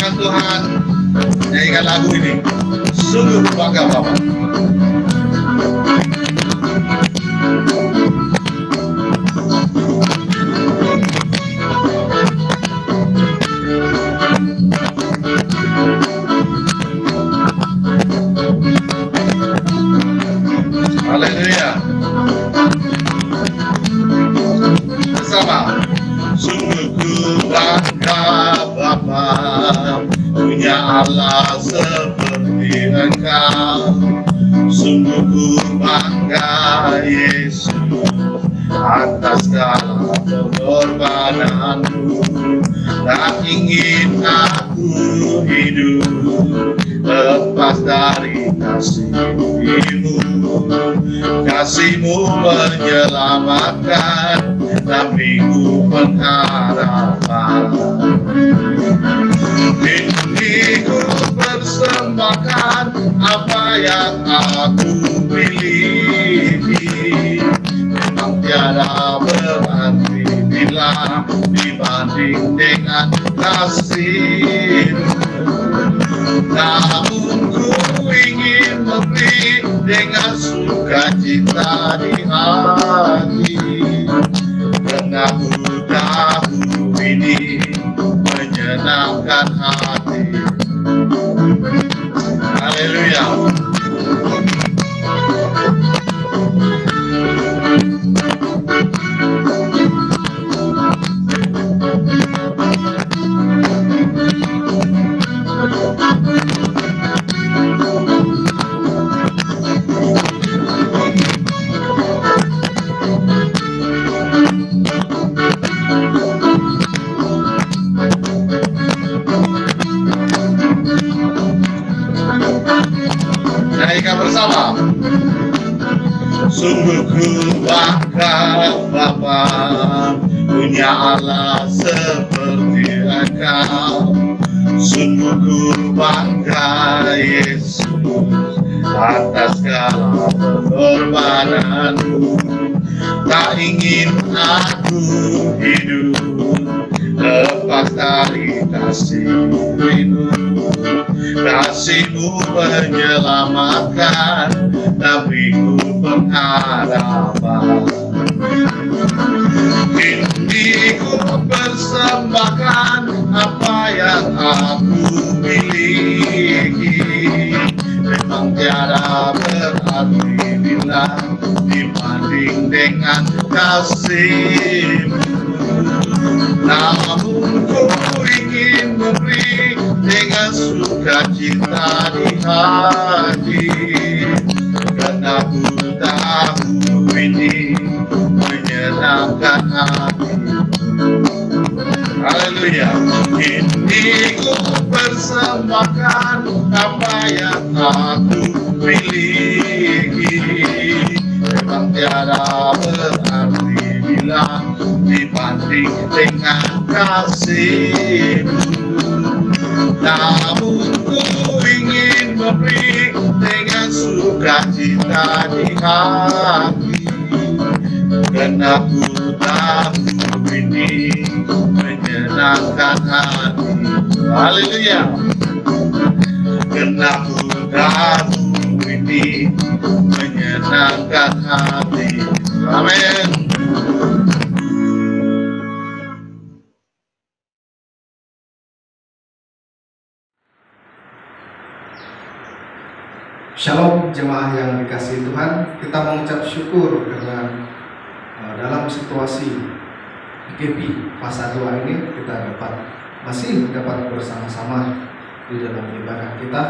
firman Tuhan, nyanyikan lagu ini. Sungguh bangga Bapak. Haleluya. Bersama. Sungguh ku bangga Bapa, punya Allah seperti Engkau. Sungguh ku bangga Yesus, atas segala pengorbananmu. Tak ingin aku hidup lepas dari kasih-Mu. Kasih-Mu menyelamatkan, tapi ku pengharapan. Ini ku persembahkan apa yang aku miliki. Memang tiada berarti bila dibanding dengan kasih-Mu. Namun ku ingin memberi dengan sukacita di hati, karena ku tahu ini menyenangkan hati. Haleluya. Nyanyikan bersama. Sungguh ku bangga Bapa, punya Allah seperti Engkau. Sungguh ku bangga Yesus, atas segala pengorbananmu. Tak ingin aku hidup lepas dari kasih-Mu. Kasih-Mu menyelamatkan, tapi ku pengharapan. Ini ku persembahkan apa yang aku miliki. Memang tiada berarti bila dibanding dengan kasih-Mu. Namun ku ingin memberi dengan sukacita di hati, karena ku tahu ini menyenangkan hati. Haleluya. Ini ku persembahkan apa yang aku miliki. Memang tiada berarti bila dibanding dengan kasih-Mu. Namun ku ingin memberi dengan sukacita di hati, karena ku tahu ini menyenangkan hati. Haleluya. Karena ku tahu ini menyenangkan hati. Amin. Shalom jemaah yang dikasihi Tuhan, kita mengucap syukur karena dalam situasi PKP fase 2 ini kita masih dapat bersama-sama di dalam ibadah kita,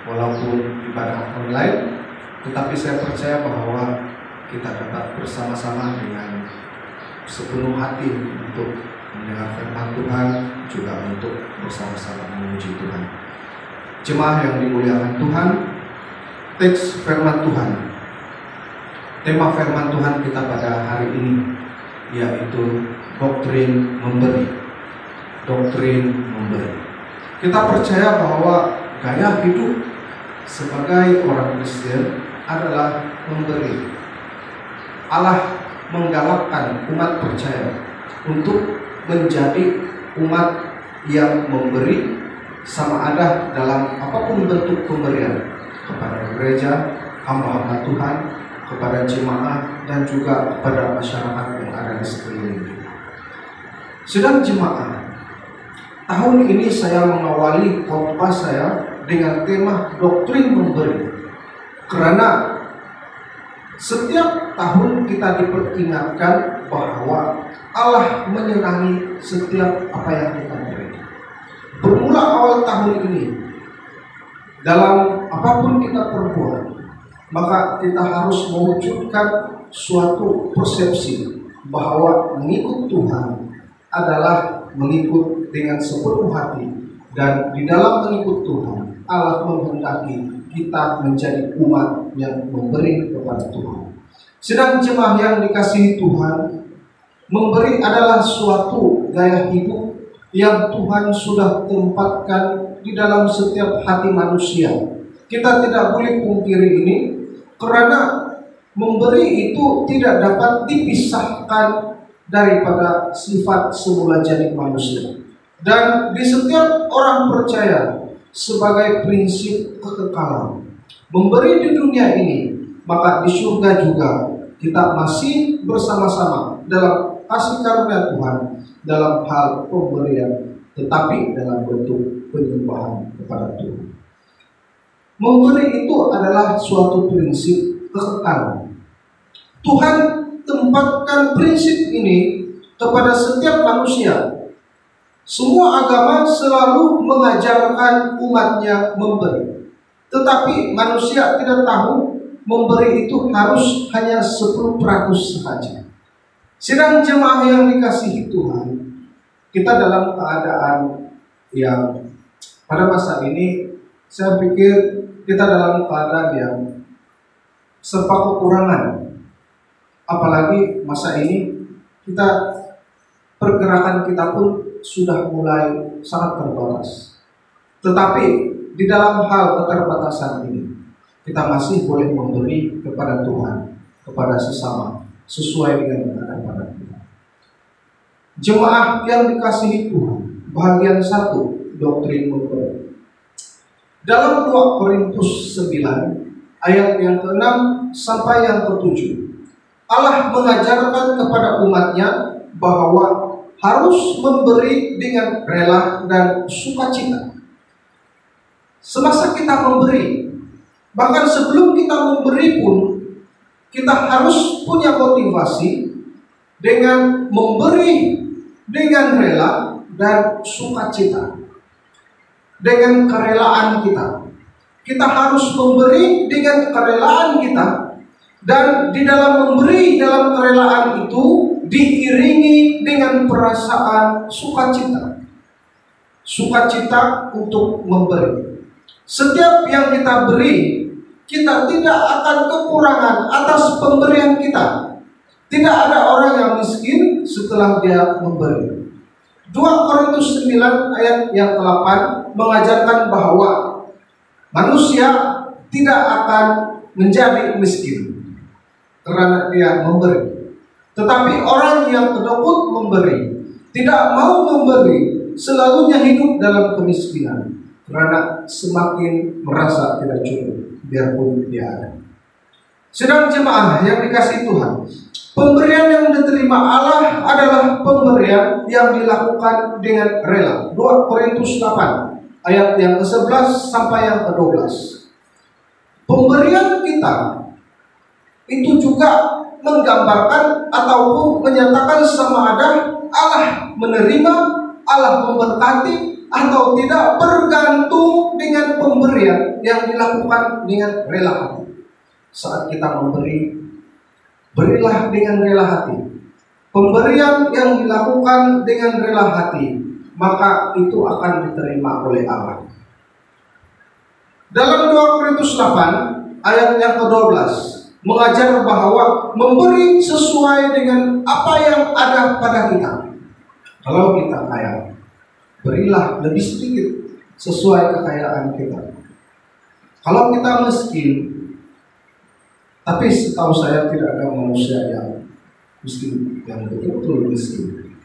walaupun ibadah online, tetapi saya percaya bahwa kita dapat bersama-sama dengan sepenuh hati untuk mendengar firman Tuhan, juga untuk bersama-sama memuji Tuhan. Jemaah yang dimuliakan Tuhan, teks firman Tuhan, tema firman Tuhan kita pada hari ini yaitu doktrin memberi. Doktrin memberi. Kita percaya bahwa gaya hidup sebagai orang Kristen adalah memberi. Allah menggalakkan umat percaya untuk menjadi umat yang memberi sama ada dalam apapun bentuk pemberian kepada gereja, hamba-hamba Tuhan, kepada jemaah, dan juga kepada masyarakat yang ada di sekeliling kita. Sedang jemaah, tahun ini saya mengawali khotbah saya dengan tema doktrin memberi, karena setiap tahun kita diperingatkan bahwa Allah menyenangi setiap apa yang kita beri. Bermula awal tahun ini, dalam apapun kita perbuat, maka kita harus mewujudkan suatu persepsi bahwa mengikut Tuhan adalah mengikut dengan sepenuh hati, dan di dalam mengikut Tuhan, Allah menghendaki kita menjadi umat yang memberi kepada Tuhan. Sedang jemaah yang dikasihi Tuhan, memberi adalah suatu gaya hidup yang Tuhan sudah tempatkan di dalam setiap hati manusia. Kita tidak boleh pungkiri ini, karena memberi itu tidak dapat dipisahkan daripada sifat semula jadi manusia. Dan di setiap orang percaya sebagai prinsip kekekalan. Memberi di dunia ini, maka di surga juga kita masih bersama-sama dalam kasih karunia Tuhan dalam hal pemberian, tetapi dalam bentuk penyembahan kepada Tuhan. Memberi itu adalah suatu prinsip kekekalan. Tuhan tempatkan prinsip ini kepada setiap manusia. Semua agama selalu mengajarkan umatnya memberi, tetapi manusia tidak tahu memberi itu harus hanya 10% saja. Sedang jemaah yang dikasihi Tuhan, kita dalam keadaan yang pada masa ini, saya pikir kita dalam keadaan yang serba kekurangan. Apalagi masa ini kita, pergerakan kita pun sudah mulai sangat terbatas. Tetapi di dalam hal keterbatasan ini, kita masih boleh memberi kepada Tuhan, kepada sesama, sesuai dengan yang ada pada kita. Jemaah yang dikasihi Tuhan, bagian 1, doktrin memberi. Dalam 2 Korintus 9 ayat yang ke-6 sampai yang ke-7, Allah mengajarkan kepada umatnya bahwa harus memberi dengan rela dan sukacita. Semasa kita memberi, bahkan sebelum kita memberi pun, kita harus punya motivasi dengan memberi dengan rela dan sukacita. Dengan kerelaan kita, kita harus memberi dengan kerelaan kita, dan di dalam memberi dalam kerelaan itu diiringi dengan perasaan sukacita. Sukacita untuk memberi. Setiap yang kita beri, kita tidak akan kekurangan atas pemberian kita. Tidak ada orang yang miskin setelah dia memberi. 2 Korintus 9 ayat yang ke-8 mengajarkan bahwa manusia tidak akan menjadi miskin karena dia memberi. Tetapi orang yang kedekut memberi, tidak mau memberi, selalunya hidup dalam kemiskinan karena semakin merasa tidak cukup biarpun dia ada. Sedang jemaah yang dikasihi Tuhan, pemberian yang diterima Allah adalah pemberian yang dilakukan dengan rela. 2 Korintus 8 ayat yang ke-11 sampai yang ke-12. Pemberian kita itu juga menggambarkan ataupun menyatakan sama ada Allah menerima, Allah memberkati atau tidak, bergantung dengan pemberian yang dilakukan dengan rela hati. Saat kita memberi, berilah dengan rela hati. Pemberian yang dilakukan dengan rela hati, maka itu akan diterima oleh Allah. Dalam 2 Korintus 8 ayat yang ke-12 mengajar bahwa memberi sesuai dengan apa yang ada pada kita. Kalau kita kaya, berilah lebih sedikit sesuai kekayaan kita. Kalau kita miskin, tapi setahu saya tidak ada manusia yang miskin, yang betul-betul miskin.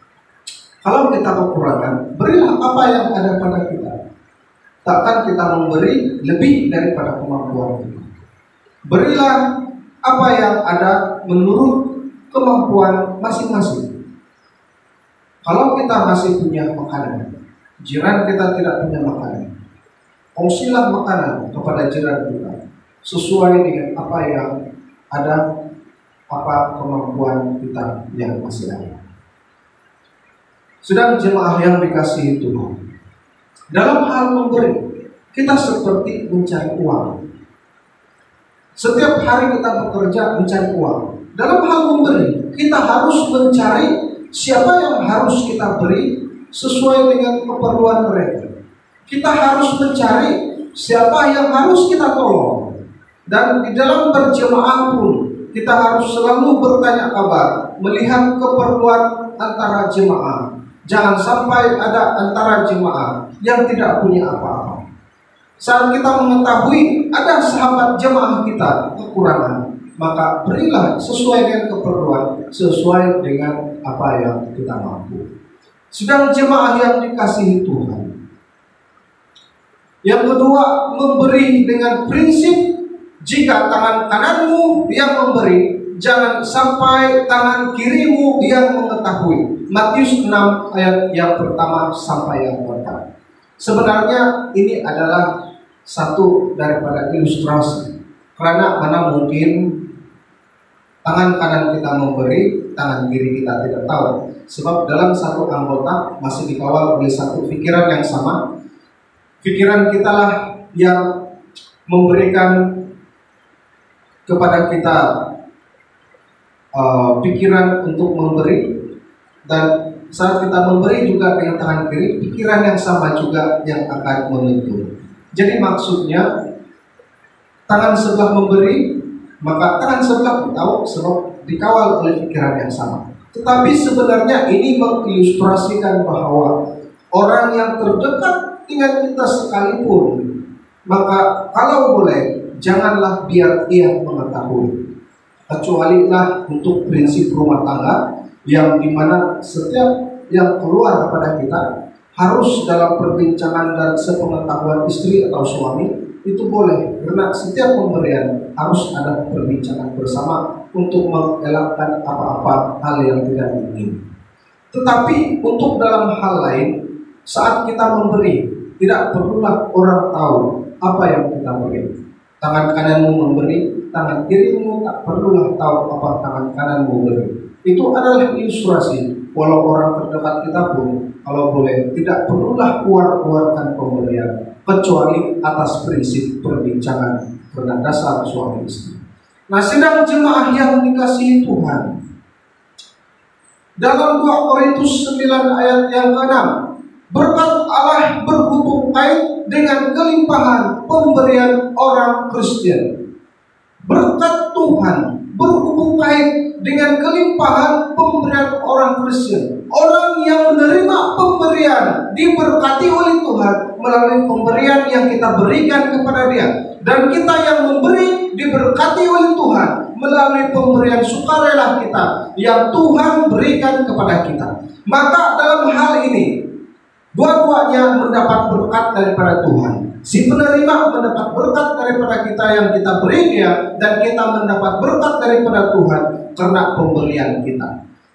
Kalau kita kekurangan, berilah apa yang ada pada kita. takkan kita memberi lebih daripada kemampuan kita. Berilah apa yang ada menurut kemampuan masing-masing. Kalau kita masih punya makanan, jiran kita tidak punya makanan, kongsilah makanan kepada jiran kita sesuai dengan apa yang ada, apa kemampuan kita yang masih ada. Sedang jemaah yang dikasihi Tuhan, dalam hal memberi, kita seperti mencari uang. Setiap hari kita bekerja mencari uang. Dalam hal memberi, kita harus mencari siapa yang harus kita beri sesuai dengan keperluan mereka. Kita harus mencari siapa yang harus kita tolong. Dan di dalam berjemaah pun, kita harus selalu bertanya kabar, melihat keperluan antara jemaah. Jangan sampai ada antara jemaah yang tidak punya apa-apa. Saat kita mengetahui ada sahabat jemaah kita kekurangan, maka berilah sesuai dengan keperluan, sesuai dengan apa yang kita mampu. Sedang jemaah yang dikasihi Tuhan, yang kedua, memberi dengan prinsip, jika tangan kananmu yang memberi, jangan sampai tangan kirimu yang mengetahui. Matius 6 ayat yang pertama sampai yang keempat. Sebenarnya ini adalah satu daripada ilustrasi, karena mana mungkin tangan kanan kita memberi, tangan kiri kita tidak tahu. Sebab dalam satu anggota masih dikawal oleh satu pikiran yang sama. Pikiran kita lah yang memberikan kepada kita pikiran untuk memberi, dan saat kita memberi juga dengan tangan kiri, pikiran yang sama juga yang akan menuntun. Jadi maksudnya tangan sebelah memberi, maka tangan sebelah tahu sebab dikawal oleh pikiran yang sama. Tetapi sebenarnya ini mengilustrasikan bahwa orang yang terdekat dengan kita sekalipun, maka kalau boleh janganlah biar ia mengetahui, kecualilah untuk prinsip rumah tangga yang dimana setiap yang keluar kepada kita harus dalam perbincangan dan sepengetahuan istri atau suami. Itu boleh, karena setiap pemberian harus ada perbincangan bersama untuk mengelakkan apa-apa hal yang tidak diinginkan. Tetapi untuk dalam hal lain, saat kita memberi, tidak perlulah orang tahu apa yang kita beri. Tangan kananmu memberi, tangan kirimu tak perlulah tahu apa tangan kananmu beri. Itu adalah ilustrasi, walau orang terdekat kita pun, kalau boleh, tidak perlulah keluarkan pemberian, kecuali atas prinsip perbincangan berdasar suami istri. Nah, sedang jemaah yang dikasihi Tuhan, dalam 2 Korintus 9 ayat yang ke-6, berkat Allah berhubung kait dengan kelimpahan pemberian orang Kristen. Berkat Tuhan berhubung kait dengan kelimpahan pemberian orang Kristen. Orang yang menerima pemberian diberkati oleh Tuhan melalui pemberian yang kita berikan kepada dia. Dan kita yang memberi diberkati oleh Tuhan melalui pemberian sukarela kita yang Tuhan berikan kepada kita. Maka dalam hal ini, dua-duanya mendapat berkat daripada Tuhan. Si penerima mendapat berkat daripada kita yang kita beri dia, dan kita mendapat berkat daripada Tuhan karena pemberian kita.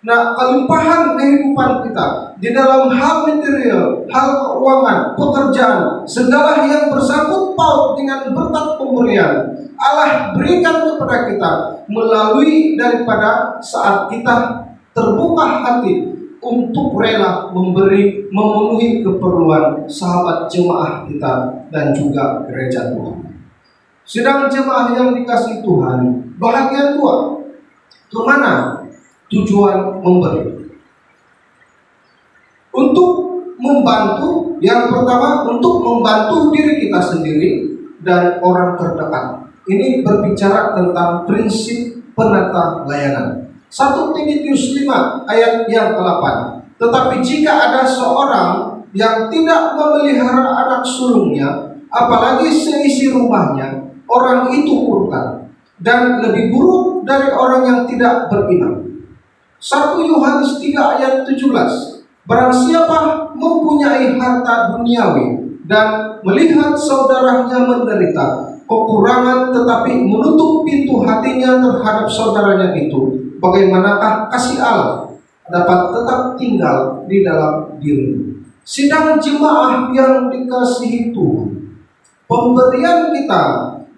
Nah, kelimpahan kehidupan kita di dalam hal material, hal keuangan, pekerjaan, segala yang bersangkut paut dengan berkat pemberian, Allah berikan kepada kita melalui daripada saat kita terbuka hati untuk rela memberi, memenuhi keperluan sahabat jemaah kita dan juga gereja Tuhan. Sedang jemaah yang dikasihi Tuhan, bahagian 2, kemana tujuan memberi? Untuk membantu, yang pertama untuk membantu diri kita sendiri dan orang terdekat. Ini berbicara tentang prinsip penata layanan. 1 Timotius 5 ayat yang ke-8. Tetapi jika ada seorang yang tidak memelihara anak sulungnya, apalagi seisi rumahnya, orang itu murtad dan lebih buruk dari orang yang tidak beriman. 1 Yohanes 3 ayat 17. Barang siapa mempunyai harta duniawi dan melihat saudaranya menderita, kekurangan tetapi menutup pintu hatinya terhadap saudaranya itu, bagaimanakah kasih Allah dapat tetap tinggal di dalam dirinya? Sidang jemaah yang dikasihi Tuhan, pemberian kita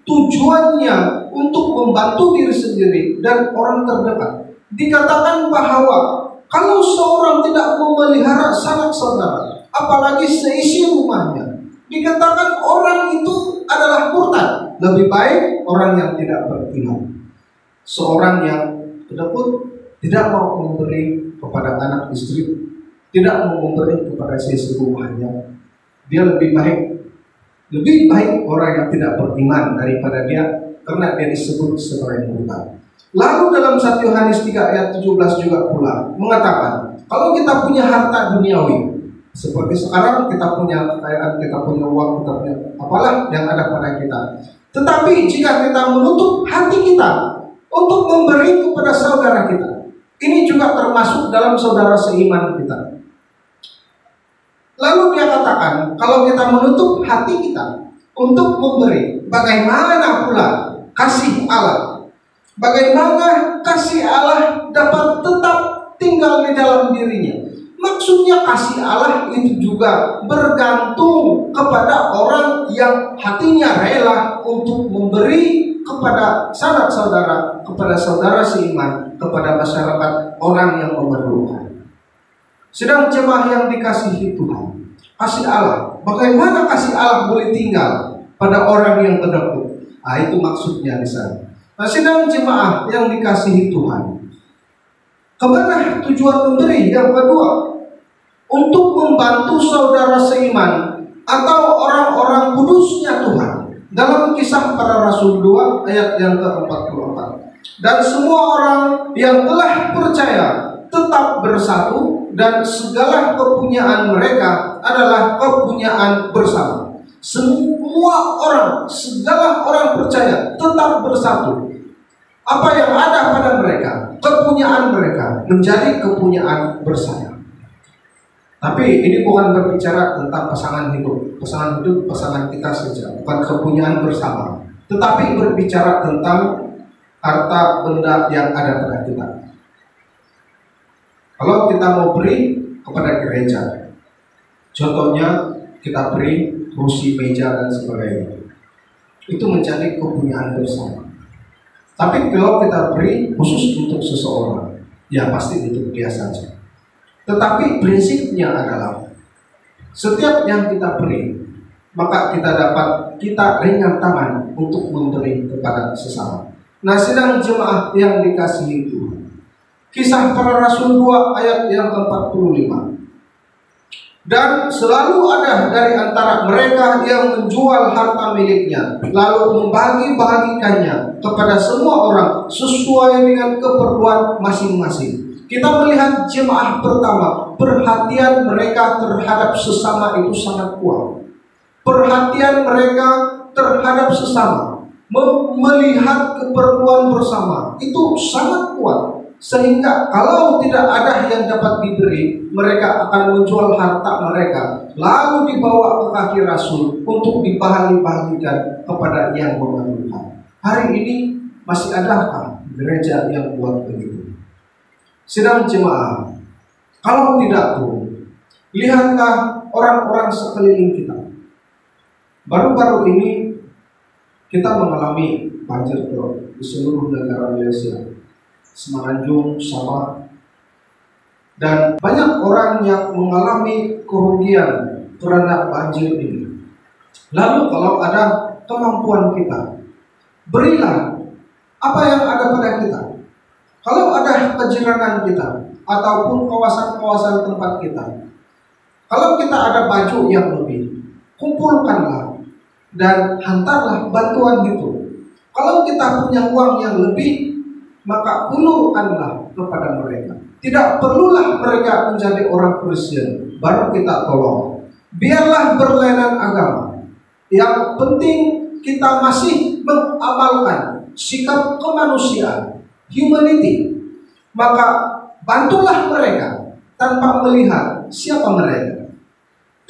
tujuannya untuk membantu diri sendiri dan orang terdekat. Dikatakan bahwa kalau seorang tidak memelihara sanak saudara, apalagi seisi rumahnya, dikatakan orang itu adalah murtad. Lebih baik orang yang tidak beriman, seorang yang kedekut, tidak mau memberi kepada anak istri, tidak mau memberi kepada seisi rumahnya, dia lebih baik orang yang tidak beriman daripada dia, karena dia disebut sebagai murtad. Lalu dalam 1 Yohanes 3 ayat 17 juga pula mengatakan, kalau kita punya harta duniawi, seperti sekarang kita punya kekayaan, kita punya uang, kita punya apalah yang ada pada kita, tetapi jika kita menutup hati kita untuk memberi kepada saudara kita, ini juga termasuk dalam saudara seiman kita. Lalu dia katakan, kalau kita menutup hati kita untuk memberi, bagaimana pula kasih Allah? Bagaimana kasih Allah dapat tetap tinggal di dalam dirinya? Maksudnya kasih Allah itu juga bergantung kepada orang yang hatinya rela untuk memberi kepada sanak saudara, kepada saudara seiman, kepada masyarakat orang yang memerlukan. Sedang jemaah yang dikasihi Tuhan, kasih Allah, bagaimana kasih Allah boleh tinggal pada orang yang kedekut? Itu maksudnya di sana. Sedang jemaah yang dikasihi Tuhan, kemana tujuan memberi? Yang kedua, untuk membantu saudara seiman atau orang-orang kudusnya Tuhan. Dalam Kisah Para Rasul 2 ayat yang ke-44, dan semua orang yang telah percaya tetap bersatu, dan segala kepunyaan mereka adalah kepunyaan bersama. Semua orang, segala orang percaya tetap bersatu. Apa yang ada pada mereka, kepunyaan mereka menjadi kepunyaan bersama. Tapi ini bukan berbicara tentang pasangan hidup. Pasangan hidup, pasangan kita saja, bukan kepunyaan bersama. Tetapi berbicara tentang harta benda yang ada pada kita. Kalau kita mau beri kepada gereja, contohnya kita beri kursi, meja, dan sebagainya, itu menjadi kepunyaan bersama. Tapi kalau kita beri khusus untuk seseorang, ya pasti untuk dia saja. Tetapi prinsipnya adalah setiap yang kita beri, maka kita ringan tangan untuk memberi kepada sesama. Nah, sedang jemaah yang dikasihi Tuhan, Kisah Para Rasul 2 ayat yang ke-45. Dan selalu ada dari antara mereka yang menjual harta miliknya, lalu membagi-bagikannya kepada semua orang sesuai dengan keperluan masing-masing. Kita melihat jemaah pertama, perhatian mereka terhadap sesama itu sangat kuat. Perhatian mereka terhadap sesama, melihat keperluan bersama itu sangat kuat. Sehingga kalau tidak ada yang dapat diberi, mereka akan menjual harta mereka, lalu dibawa ke kaki Rasul untuk dibagi-bagikan kepada yang memerlukan. Hari ini masih adakah gereja yang buat begitu? Sedang jemaah, kalau tidak tuh, lihatlah orang-orang sekeliling kita. Baru-baru ini kita mengalami banjir di seluruh negara Malaysia, Semenanjung, Sabah, dan banyak orang yang mengalami kerugian karena banjir ini. Lalu kalau ada kemampuan kita, berilah apa yang ada pada kita. Kalau ada kejirangan kita ataupun kawasan-kawasan tempat kita, kalau kita ada baju yang lebih, kumpulkanlah dan hantarlah bantuan itu. Kalau kita punya uang yang lebih, maka ulurkanlah kepada mereka. Tidak perlulah mereka menjadi orang Kristen baru kita tolong. Biarlah berlainan agama, yang penting kita masih mengamalkan sikap kemanusiaan, humanity. Maka bantulah mereka tanpa melihat siapa mereka.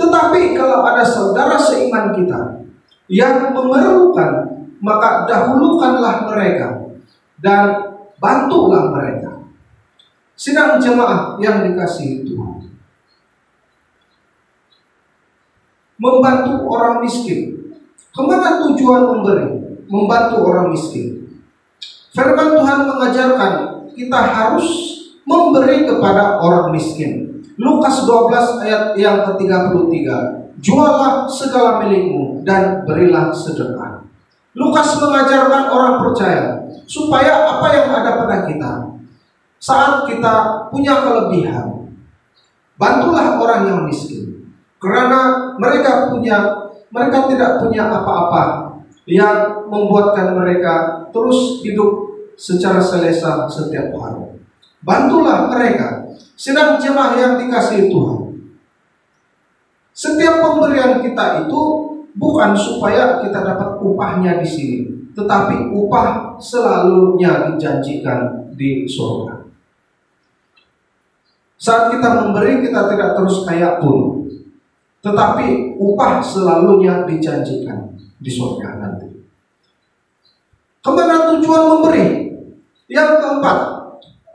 Tetapi kalau ada saudara seiman kita yang memerlukan, maka dahulukanlah mereka dan bantulah mereka. Sidang jemaah yang dikasihi Tuhan, membantu orang miskin. Kemana tujuan memberi? Membantu orang miskin. Firman Tuhan mengajarkan kita harus memberi kepada orang miskin. Lukas 12 ayat yang ke-33. Jualah segala milikmu dan berilah sedekah. Lukas mengajarkan orang percaya supaya apa yang ada pada kita, saat kita punya kelebihan, bantulah orang yang miskin. Karena mereka tidak punya apa-apa yang membuatkan mereka terus hidup secara selesa setiap hari. Bantulah mereka. Sedang jemaah yang dikasihi Tuhan, setiap pemberian kita itu bukan supaya kita dapat upahnya di sini, tetapi upah selalunya dijanjikan di surga. Saat kita memberi, kita tidak terus kaya pun, tetapi upah selalunya dijanjikan di surga nanti. Kemana tujuan memberi? Yang keempat,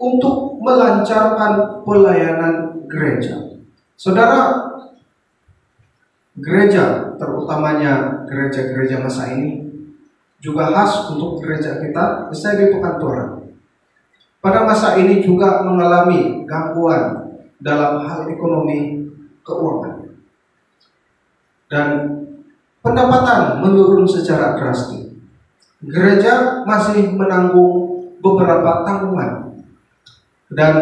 untuk melancarkan pelayanan gereja. Saudara, gereja, terutamanya gereja-gereja masa ini, juga khas untuk gereja kita, misalnya di Pekanbaru. Pada masa ini juga mengalami gangguan dalam hal ekonomi keuangan. Dan pendapatan menurun secara drastis. Gereja masih menanggung beberapa tanggungan. Dan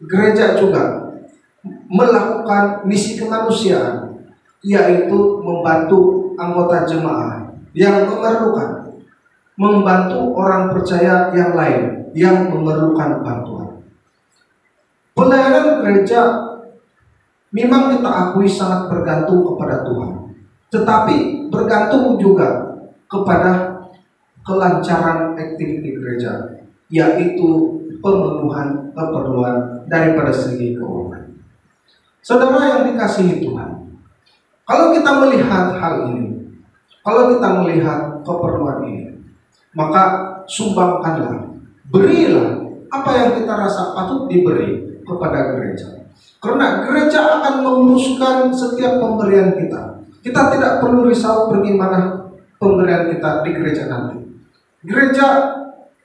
gereja juga melakukan misi kemanusiaan, yaitu membantu anggota jemaah yang memerlukan, membantu orang percaya yang lain yang memerlukan bantuan. Pelayanan gereja memang kita akui sangat bergantung kepada Tuhan, tetapi bergantung juga kepada kelancaran aktiviti gereja, yaitu pemenuhan keperluan daripada segi keuangan. Saudara yang dikasihi Tuhan, kalau kita melihat hal ini, kalau kita melihat keperluan ini, maka sumbangkanlah, berilah apa yang kita rasa patut diberi kepada gereja. Karena gereja akan menguruskan setiap pemberian kita. Kita tidak perlu risau bagaimana pemberian kita di gereja nanti. Gereja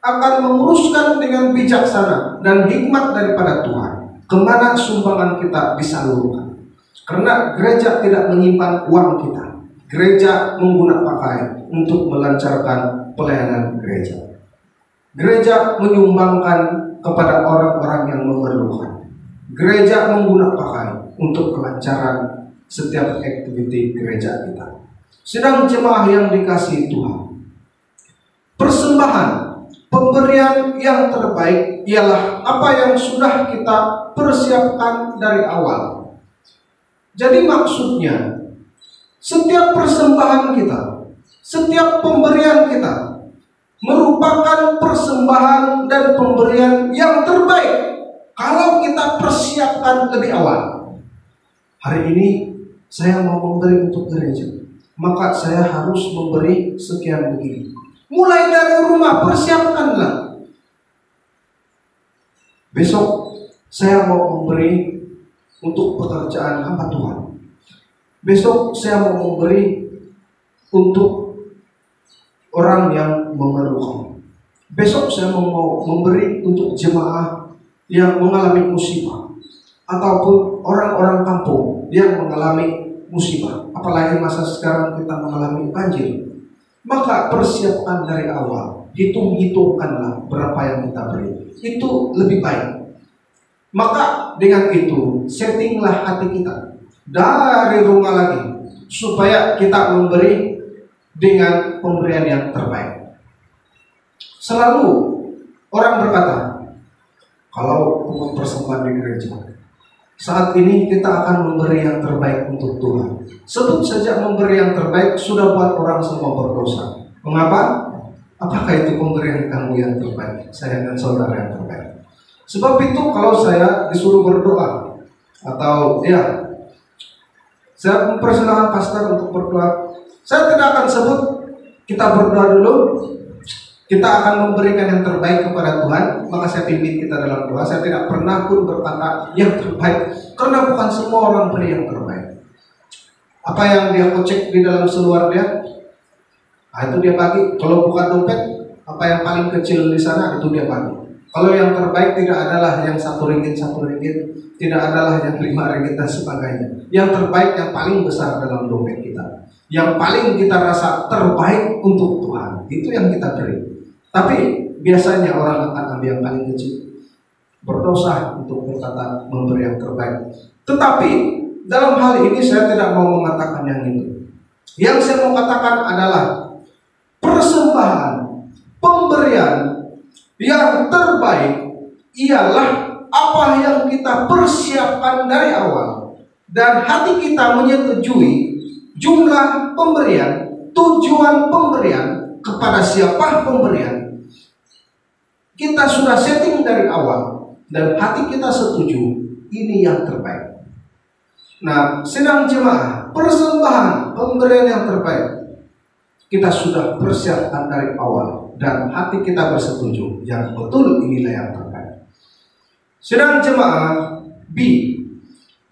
akan menguruskan dengan bijaksana dan hikmat daripada Tuhan kemana sumbangan kita disalurkan. Karena gereja tidak menyimpan uang kita. Gereja menggunakan pakai untuk melancarkan pelayanan gereja. Gereja menyumbangkan kepada orang-orang yang memerlukan. Gereja menggunakan pakai untuk kelancaran setiap aktiviti gereja kita. Sedang jemaah yang dikasihi Tuhan, persembahan, pemberian yang terbaik ialah apa yang sudah kita persiapkan dari awal. Jadi maksudnya, setiap persembahan kita, setiap pemberian kita merupakan persembahan dan pemberian yang terbaik kalau kita persiapkan lebih awal. Hari ini saya mau memberi untuk gereja, maka saya harus memberi sekian begini. Mulai dari rumah persiapkanlah. Besok saya mau memberi untuk pekerjaan hamba Tuhan. Besok saya mau memberi untuk orang yang memerlukan. Besok saya mau memberi untuk jemaah yang mengalami musibah, ataupun orang-orang kampung yang mengalami musibah. Apalagi masa sekarang kita mengalami banjir. Maka persiapkan dari awal, hitung-hitungkanlah berapa yang kita beri. Itu lebih baik. Maka dengan itu settinglah hati kita dari rumah lagi, supaya kita memberi dengan pemberian yang terbaik. Selalu orang berkata, kalau untuk persembahan di gereja, saat ini kita akan memberi yang terbaik untuk Tuhan. Sebut saja memberi yang terbaik sudah buat orang semua berdosa. Mengapa? Apakah itu pemberian kamu yang terbaik? Saya dan saudara yang terbaik. Sebab itu kalau saya disuruh berdoa, atau Saya mempersilahkan pastor untuk berdoa. Saya tidak akan sebut, kita berdoa dulu. Kita akan memberikan yang terbaik kepada Tuhan. Maka saya pimpin kita dalam doa. Saya tidak pernah pun berkata yang terbaik, karena bukan semua orang beri yang terbaik. Apa yang dia kocek di dalam seluar dia, itu dia bagi. Kalau bukan dompet, apa yang paling kecil di sana itu dia bagi. Kalau yang terbaik tidak adalah yang RM1, tidak adalah yang RM5 dan sebagainya. Yang terbaik yang paling besar dalam dompet kita, yang paling kita rasa terbaik untuk Tuhan, itu yang kita beri. Tapi biasanya orang akan ambil yang paling kecil. Berdosa untuk berkata memberi yang terbaik. Tetapi dalam hal ini saya tidak mau mengatakan yang itu. Yang saya mau katakan adalah persembahan, pemberian yang terbaik ialah apa yang kita persiapkan dari awal, dan hati kita menyetujui jumlah pemberian, tujuan pemberian, kepada siapa pemberian. Kita sudah setting dari awal dan hati kita setuju ini yang terbaik. Nah, sedang jemaah, persembahan pemberian yang terbaik kita sudah persiapkan dari awal dan hati kita bersetuju yang betul inilah yang terbaik. Sedang jemaah B,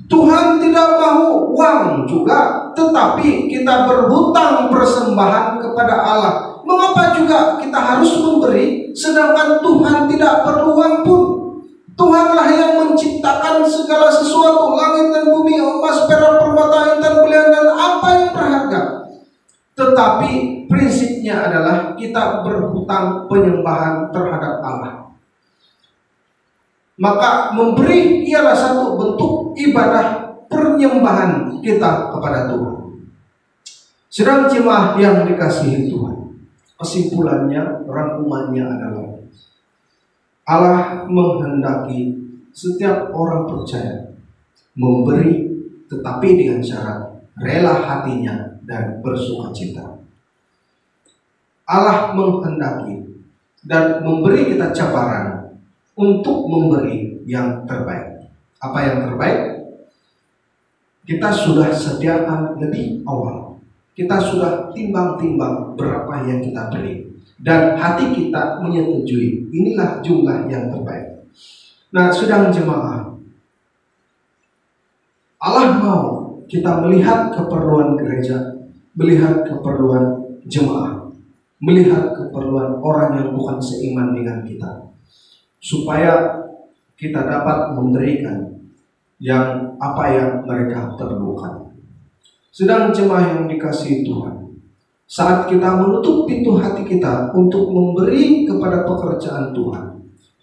Tuhan tidak mau uang juga, tetapi kita berhutang persembahan kepada Allah. Mengapa juga kita harus memberi sedangkan Tuhan tidak perlu uang pun? Tuhanlah yang menciptakan segala sesuatu, langit dan bumi, emas, perak, permata, intan, belian, dan apa yang berharga. Tetapi prinsipnya adalah kita berhutang penyembahan terhadap Allah. Maka memberi ialah satu bentuk ibadah penyembahan kita kepada Tuhan. Sedang jemaah yang dikasihi Tuhan, kesimpulannya, rangkumannya adalah Allah menghendaki setiap orang percaya memberi, tetapi dengan syarat rela hatinya dan bersukacita. Allah menghendaki dan memberi kita cabaran untuk memberi yang terbaik. Apa yang terbaik? Kita sudah sediakan lebih awal. Kita sudah timbang-timbang berapa yang kita beri. Dan hati kita menyetujui inilah jumlah yang terbaik. Nah, sedang jemaah, Allah mau kita melihat keperluan gereja, melihat keperluan jemaah, melihat keperluan orang yang bukan seiman dengan kita, supaya kita dapat memberikan yang apa yang mereka perlukan. Sedang jemaah yang dikasihi Tuhan, saat kita menutup pintu hati kita untuk memberi kepada pekerjaan Tuhan,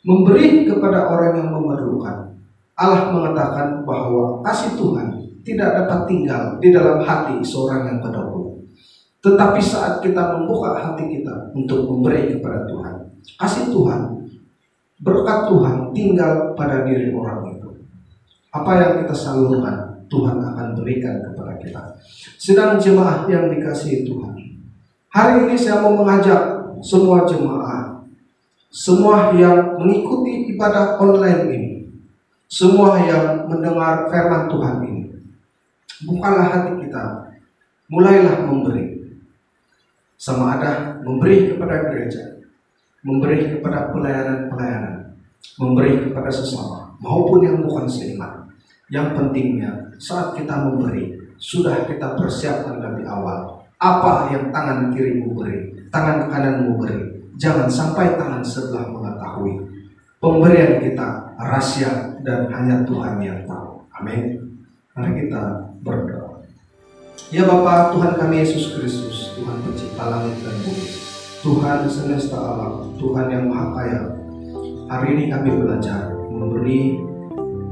memberi kepada orang yang memerlukan, Allah mengatakan bahwa kasih Tuhan tidak dapat tinggal di dalam hati seorang yang peduli. Tetapi saat kita membuka hati kita untuk memberi kepada Tuhan, kasih Tuhan, berkat Tuhan tinggal pada diri orang itu. Apa yang kita salurkan, Tuhan akan berikan kepada kita. Sedang jemaah yang dikasihi Tuhan, hari ini saya mau mengajak semua jemaah, semua yang mengikuti ibadah online ini, semua yang mendengar firman Tuhan ini, bukalah hati kita, mulailah memberi. Sama ada memberi kepada gereja, memberi kepada pelayanan-pelayanan, memberi kepada sesama, maupun yang bukan seiman. Yang pentingnya saat kita memberi, sudah kita persiapkan dari awal. Apa yang tangan kirimu beri, tangan kananmu beri. Jangan sampai tangan sebelah mengetahui. Pemberian kita rahasia dan hanya Tuhan yang tahu. Amin. Mari kita berdoa. Ya Bapa, Tuhan kami Yesus Kristus, Tuhan pencipta langit dan bumi, Tuhan semesta alam, Tuhan yang maha kaya. Hari ini kami belajar memberi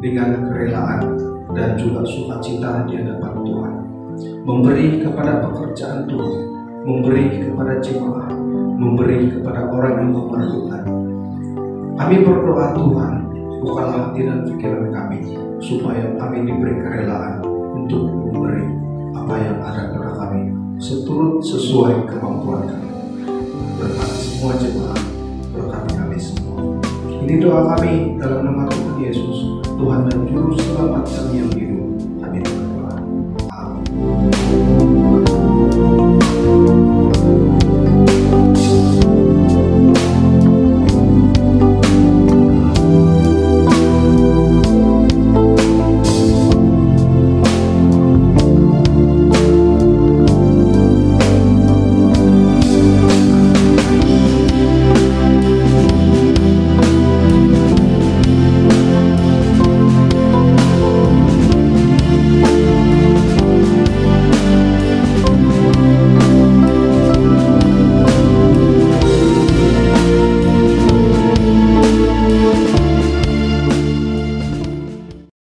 dengan kerelaan dan juga sukacita di hadapan Tuhan. Memberi kepada pekerjaan Tuhan, memberi kepada jemaah, memberi kepada orang yang memerlukan. Kami berdoa Tuhan, bukalah hati dan pikiran kami, supaya kami diberi kerelaan untuk memberi apa yang ada pada kami, seturut sesuai kemampuan kami. Berkati semua jemaah, berkati kami semua. Ini doa kami dalam nama Tuhan Yesus, Tuhan dan Juru Selamat kami yang hidup.